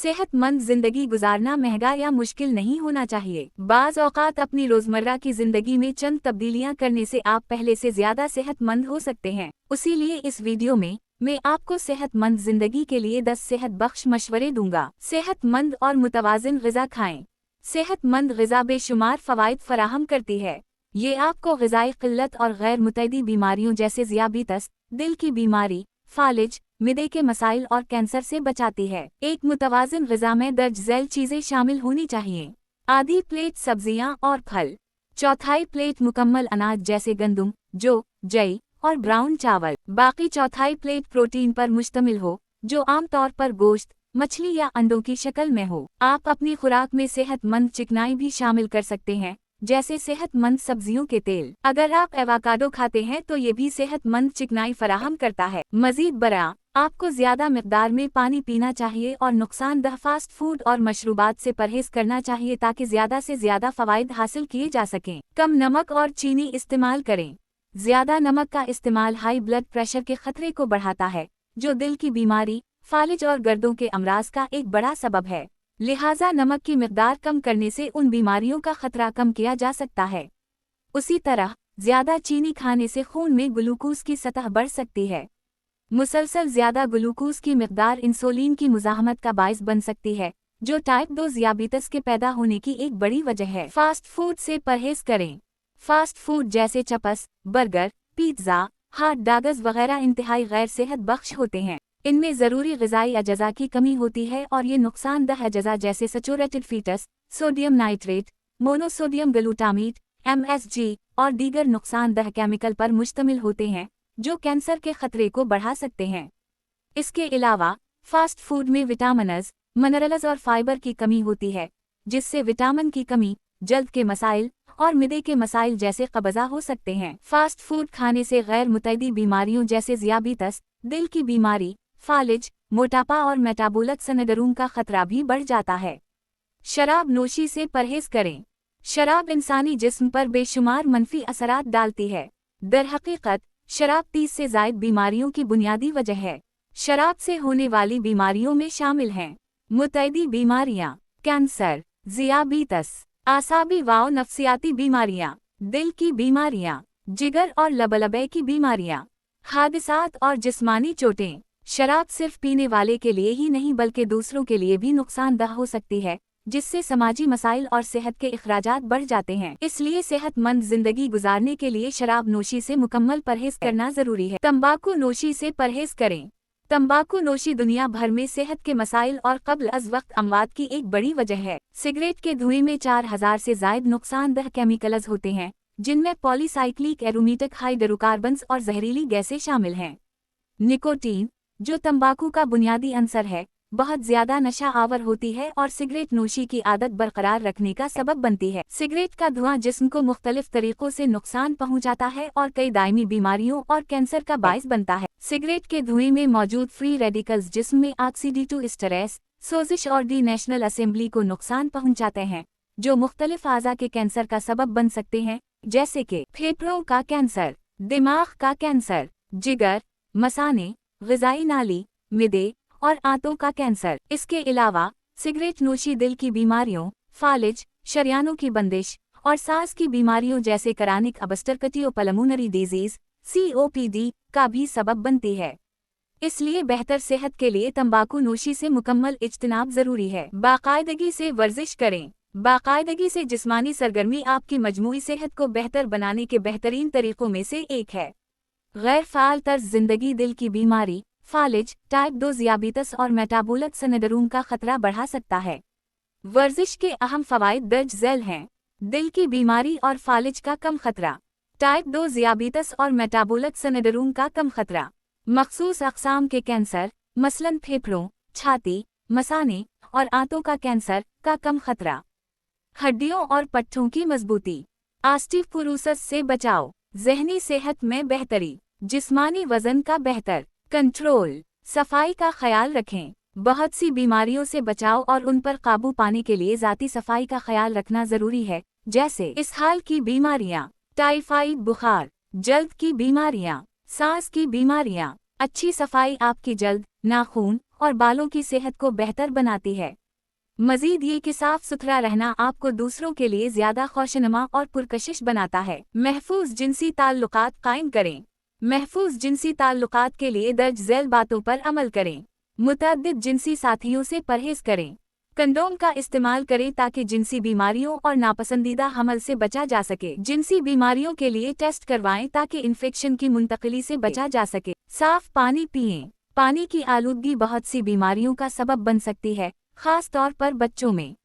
सेहतमंद जिंदगी गुजारना महंगा या मुश्किल नहीं होना चाहिए। बाज़ औक़ात अपनी रोजमर्रा की जिंदगी में चंद तब्दीलियां करने से आप पहले से ज्यादा सेहतमंद हो सकते हैं। उसीलिए इस वीडियो में मैं आपको सेहतमंद जिंदगी के लिए 10 सेहत बख्श मशवरे दूंगा। सेहतमंद और मुतवाज़िन ग़िज़ा खाएं। सेहतमंद ग़िज़ा बेशुमार फ़वाइद फराहम करती है। ये आपको ग़िज़ाई क़िल्लत और गैर मुतअद्दी बीमारियों जैसे ज़ियाबितस, दिल की बीमारी, फालिज, मिदे के मसाइल और कैंसर से बचाती है। एक मुतवाज़िन ग़िज़ा में दर्ज ज़ैल चीज़ें शामिल होनी चाहिए। आधी प्लेट सब्जियां और फल, चौथाई प्लेट मुकम्मल अनाज जैसे गंदम, जौ, जई और ब्राउन चावल, बाकी चौथाई प्लेट प्रोटीन पर मुश्तमिल हो, जो आमतौर पर गोश्त, मछली या अंडों की शक्ल में हो। आप अपनी खुराक में सेहतमंद चिकनाई भी शामिल कर सकते हैं, जैसे सेहतमंद सब्जियों के तेल। अगर आप एवोकाडो खाते हैं तो ये भी सेहतमंद चिकनाई फराहम करता है। मजीद बरा आपको ज्यादा मिकदार में पानी पीना चाहिए और नुकसानदह फास्ट फूड और मशरूबात से परहेज करना चाहिए ताकि ज्यादा से ज्यादा फ़वाइद हासिल किए जा सकें। कम नमक और चीनी इस्तेमाल करें। ज्यादा नमक का इस्तेमाल हाई ब्लड प्रेशर के खतरे को बढ़ाता है, जो दिल की बीमारी, फालिज और गर्दों के अमराज का एक बड़ा सबब है। लिहाजा नमक की मिकदार कम करने से उन बीमारियों का खतरा कम किया जा सकता है। उसी तरह ज्यादा चीनी खाने से खून में ग्लूकोज की सतह बढ़ सकती है। मुसलसल ज्यादा ग्लूकोज की मिकदार इंसुलिन की मुज़ाहमत का बाइस बन सकती है, जो टाइप 2 ज़ियाबितस के पैदा होने की एक बड़ी वजह है। फास्ट फूड से परहेज करें। फास्ट फूड जैसे चपस, बर्गर, पिज़्ज़ा, हॉट डॉग्स वगैरह इंतहाई गैर सेहत बख्श होते हैं। इनमें ज़रूरी ग़िज़ाई अजज़ा की कमी होती है और ये नुकसानदह अजज़ा जैसे saturated fats, sodium nitrate, monosodium glutamate, MSG और दीगर नुकसानदह केमिकल पर मुश्तमिल होते हैं, जो कैंसर के खतरे को बढ़ा सकते हैं। इसके अलावा फास्ट फूड में विटामिन्स, मिनरल्स और फाइबर की कमी होती है, जिससे विटामिन की कमी, जल्द के मसाइल और मिदे के मसाइल जैसे कब्ज़ा हो सकते हैं। फास्ट फूड खाने से गैर मुतअद्दी बीमारियों जैसे ज़ियाबितस, दिल की बीमारी, फालिज, मोटापा और मेटाबॉलिक सिंड्रोम का खतरा भी बढ़ जाता है। शराब नोशी से परहेज करें। शराब इंसानी जिस्म पर बेशुमार मनफी असरात डालती है। दरहकीकत शराब 30 से ज़ायद बीमारियों की बुनियादी वजह है। शराब से होने वाली बीमारियों में शामिल हैं मुतअद्दी बीमारियां, कैंसर, ज़ियाबितस, आसाबी व नफ्सियाती बीमारियां, दिल की बीमारियां, जिगर और लबलबे की बीमारियां, हादसात और जिस्मानी चोटें। शराब सिर्फ पीने वाले के लिए ही नहीं बल्कि दूसरों के लिए भी नुकसानदह हो सकती है, जिससे समाजी मसाइल और सेहत के अखराजात बढ़ जाते हैं। इसलिए सेहतमंद जिंदगी गुजारने के लिए शराब नोशी से मुकम्मल परहेज करना जरूरी है। तंबाकू नोशी से परहेज करें। तंबाकू नोशी दुनिया भर में सेहत के मसाइल और क़ब्ल अज़ वक्त अमवात की एक बड़ी वजह है। सिगरेट के धुएं में 4000 से ज़ायद नुकसानदह केमिकल्स होते हैं, जिनमें पॉलीसाइक्लिक एरोमेटिक हाइड्रोकार्बन्स और जहरीली गैसें शामिल हैं। निकोटीन, जो तंबाकू का बुनियादी अंसर है, बहुत ज्यादा नशा आवर होती है और सिगरेट नोशी की आदत बरकरार रखने का सबब बनती है। सिगरेट का धुआं जिस्म को मुख्तलिफ तरीकों से नुकसान पहुंचाता है और कई दायमी बीमारियों और कैंसर का बाइस बनता है। सिगरेट के धुएं में मौजूद फ्री रेडिकल्स जिस्म में ऑक्सीडेटिव स्ट्रेस, सोजिश और डी नेशनल असेंबली को नुकसान पहुंचाते हैं, जो मुख्तलिफ आज़ा के कैंसर का सबब बन सकते हैं, जैसे कि फेफड़ों का कैंसर, दिमाग का कैंसर, जिगर, मसाने, ग़िज़ाई नाली, मिदे और आंतों का कैंसर। इसके अलावा सिगरेट नोशी दिल की बीमारियों, फालिज, शरियानों की बंदिश और सांस की बीमारियों जैसे Kranich obstructive pulmonary disease COPD का भी सबब बनती है। इसलिए बेहतर सेहत के लिए तंबाकू नोशी से मुकम्मल इज्तिनाब जरूरी है। बाकायदगी से वर्जिश करें। बाकायदगी से जिस्मानी सरगर्मी आपकी मजमूई सेहत को बेहतर बनाने के बेहतरीन तरीकों में से एक है। गैर फ़ाल तर्ज जिंदगी दिल की बीमारी, फालिज, टाइप 2 ज़ियाबितस और मेटाबॉलिक सिंड्रोम का खतरा बढ़ा सकता है। वर्जिश के अहम फ़वाइद दर्ज झैल हैं। दिल की बीमारी और फालिज का कम खतरा, टाइप 2 ज़ियाबितस और मेटाबॉलिक सिंड्रोम का कम खतरा, मखसूस अक़साम के कैंसर मसलन फेफड़ों, छाती, मसाने और आंतों का कैंसर का कम खतरा, हड्डियों और पट्ठों की मजबूती, ऑस्टियोपोरोसिस से बचाव, ज़हनी सेहत में बेहतरी, जिस्मानी वज़न का बेहतर कंट्रोल, सफाई का ख्याल रखें। बहुत सी बीमारियों से बचाव और उन पर काबू पाने के लिए ज़ाती सफाई का ख्याल रखना ज़रूरी है, जैसे इसहाल की बीमारियां, टाइफाइड बुखार, जल्द की बीमारियां, सांस की बीमारियां। अच्छी सफाई आपकी जल्द, नाखून और बालों की सेहत को बेहतर बनाती है। मजीद ये कि साफ सुथरा रहना आपको दूसरों के लिए ज्यादा खुशनुमा और पुरकशिश बनाता है। महफूज जिनसी ताल्लुकात कायम करें। महफूज जिनसी ताल्लुकात के लिए दर्ज झैल बातों पर अमल करें। मुतअद्दिद जिनसी साथियों से परहेज करें। कंडोम का इस्तेमाल करें ताकि जिनसी बीमारियों और नापसंदीदा हमल से बचा जा सके। जिनसी बीमारियों के लिए टेस्ट करवाएं ताकि इन्फेक्शन की मुंतकिली से बचा जा सके। साफ पानी पिएं। पानी की आलूदगी बहुत सी बीमारियों का सबब बन सकती है, खास तौर पर बच्चों में।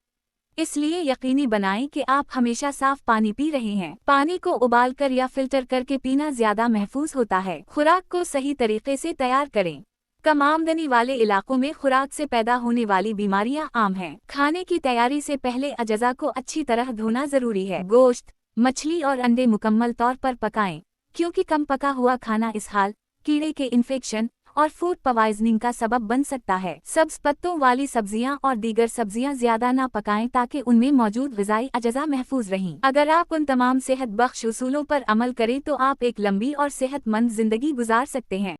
इसलिए यकीनी बनाएं कि आप हमेशा साफ पानी पी रहे हैं। पानी को उबालकर या फिल्टर करके पीना ज्यादा महफूज होता है। खुराक को सही तरीके से तैयार करें। कम आमदनी वाले इलाकों में खुराक से पैदा होने वाली बीमारियां आम हैं। खाने की तैयारी से पहले अजज़ा को अच्छी तरह धोना जरूरी है। गोश्त, मछली और अंडे मुकम्मल तौर पर पकाएं, क्योंकि कम पका हुआ खाना इसहाल, कीड़े के इन्फेक्शन और फूड पॉइजनिंग का सबब बन सकता है। सब्ज पत्तों वाली सब्जियां और दीगर सब्जियां ज्यादा ना पकाएं ताकि उनमें मौजूद ग़िज़ाई अजज़ा महफूज रहें। अगर आप उन तमाम सेहत बख्श उसूलों पर अमल करें तो आप एक लंबी और सेहतमंद जिंदगी गुजार सकते हैं।